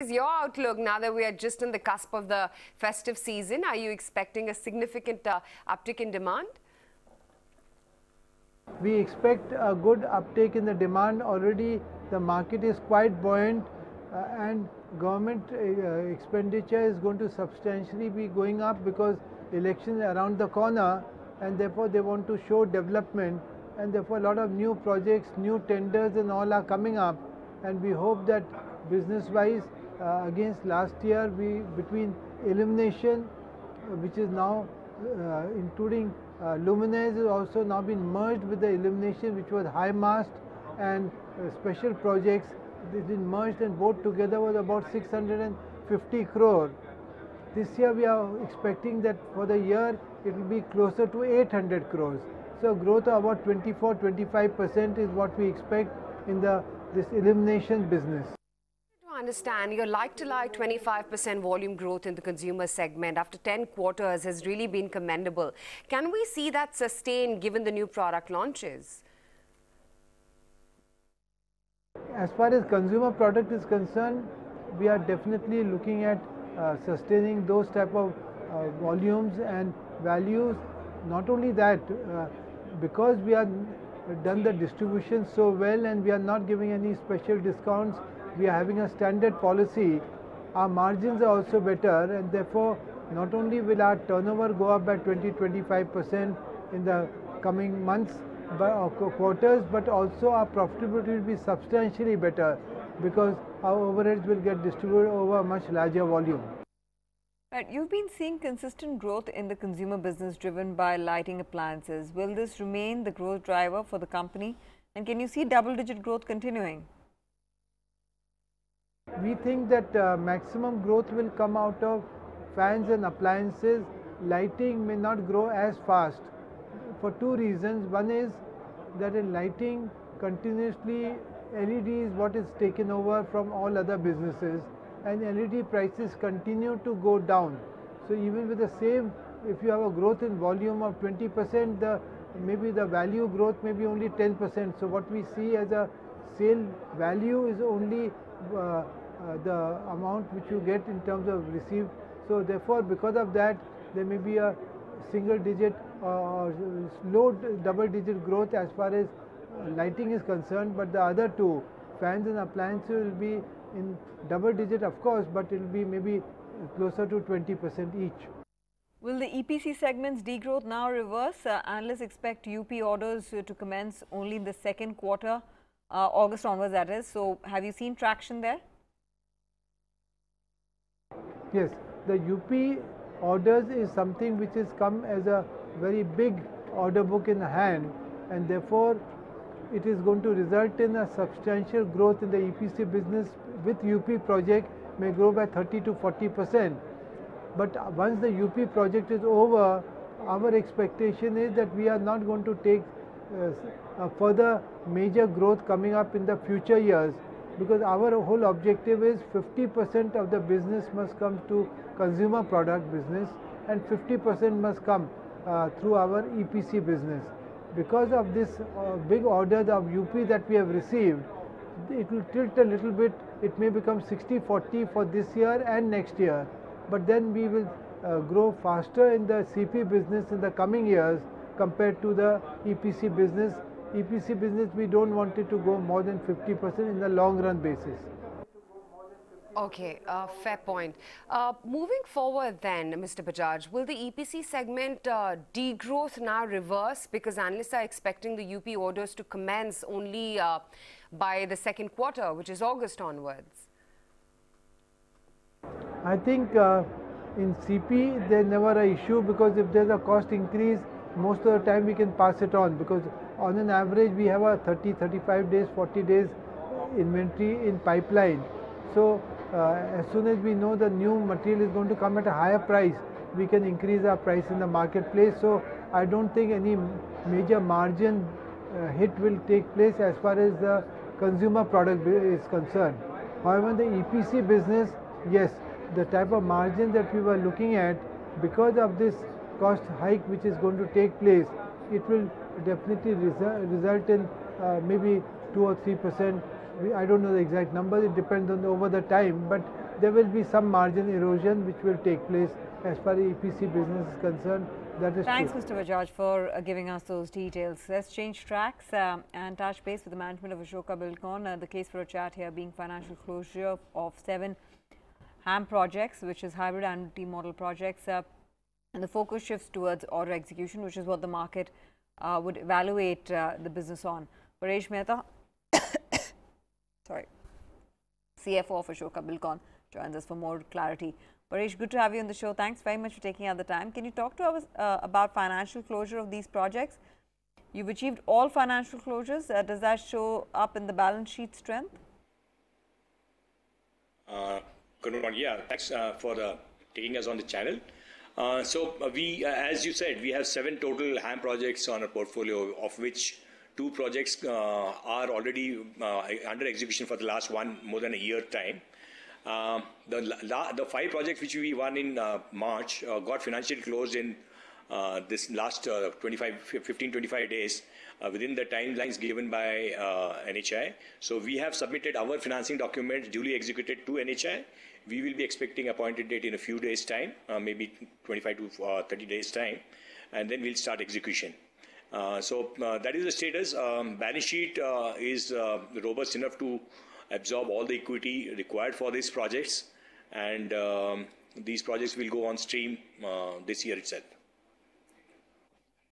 Is your outlook now that we are just on the cusp of the festive season? Are you expecting a significant uptick in demand? We expect a good uptake in the demand. Already the market is quite buoyant and government expenditure is going to substantially be going up because elections are around the corner, and therefore they want to show development, and therefore a lot of new projects, new tenders and all are coming up, and we hope that business wise against last year, between illumination which is now including luminaires is also now been merged with the illumination which was high mast, and special projects it been merged, and both together was about 650 crore. This year we are expecting that for the year it will be closer to 800 crores. So growth of about 24-25% is what we expect in this illumination business. To understand, your like-to-like 25% volume growth in the consumer segment after 10 quarters has really been commendable. Can we see that sustained given the new product launches? As far as consumer product is concerned, we are definitely looking at sustaining those type of volumes and values. Not only that, because we are done the distribution so well and we are not giving any special discounts, we are having a standard policy. Our margins are also better, and therefore not only will our turnover go up by 20-25% in the coming months quarters, but also our profitability will be substantially better because our overheads will get distributed over a much larger volume. Right, you've been seeing consistent growth in the consumer business driven by lighting appliances. Will this remain the growth driver for the company, and can you see double-digit growth continuing? We think that maximum growth will come out of fans and appliances. Lighting may not grow as fast for two reasons. One is that in lighting, continuously LED is what is taken over from all other businesses, and LED prices continue to go down. So even with the same, if you have a growth in volume of 20%, maybe the value growth may be only 10%. So what we see as a sale value is only the amount which you get in terms of received. So therefore, because of that, there may be a single digit or low double digit growth as far as lighting is concerned, but the other two, fans and appliances, will be in double digit of course, but it will be maybe closer to 20% each. Will the EPC segment's degrowth now reverse? Analysts expect UP orders to commence only in the second quarter, August onwards that is. So have you seen traction there? Yes, the UP orders is something which has come as a very big order book in hand, and therefore it is going to result in a substantial growth in the EPC business with UP project may grow by 30-40%. But once the UP project is over, our expectation is that we are not going to take a further major growth coming up in the future years, because our whole objective is 50% of the business must come to consumer product business and 50% must come through our EPC business. Because of this big order of UP that we have received, it will tilt a little bit. It may become 60-40 for this year and next year, but then we will grow faster in the CP business in the coming years compared to the EPC business. EPC business, we don't want it to go more than 50% in the long run basis. Okay, fair point. Moving forward then, Mr. Bajaj, will the EPC segment degrowth now reverse, because analysts are expecting the UP orders to commence only by the second quarter, which is August onwards? I think in CP there's never an issue, because if there's a cost increase, most of the time we can pass it on, because on an average we have a 30-35 days, 40 days inventory in pipeline. So as soon as we know the new material is going to come at a higher price, we can increase our price in the marketplace. So I don't think any major margin hit will take place as far as the consumer product is concerned. However, the EPC business, yes, the type of margin that we were looking at, because of this cost hike which is going to take place, it will definitely result in maybe 2 or 3%. I don't know the exact number, it depends on over the time, but there will be some margin erosion which will take place as far as EPC business is concerned. That is Thanks, true. Mr. Bajaj, for giving us those details. Let's change tracks and touch base with the management of Ashoka Buildcon. The case for a chat here being financial closure of 7 HAM projects, which is hybrid annuity model projects, and the focus shifts towards order execution, which is what the market would evaluate the business on. Paresh Mehta, sorry, CFO of Ashoka Buildcon, joins us for more clarity. Paresh, good to have you on the show. Thanks very much for taking out the time. Can you talk to us about financial closure of these projects? You've achieved all financial closures. Does that show up in the balance sheet strength? Good morning. Yeah, thanks for taking us on the channel. We, as you said, we have 7 total HAM projects on our portfolio, of which 2 projects are already under execution for the last more than a year time. The 5 projects which we won in March got financially closed in this last 15-25 days within the timelines given by NHI. So we have submitted our financing documents duly executed to NHI. We will be expecting appointed date in a few days' time, maybe 25 to 30 days' time, and then we'll start execution. That is the status. Balance sheet is robust enough to absorb all the equity required for these projects, and these projects will go on stream this year itself.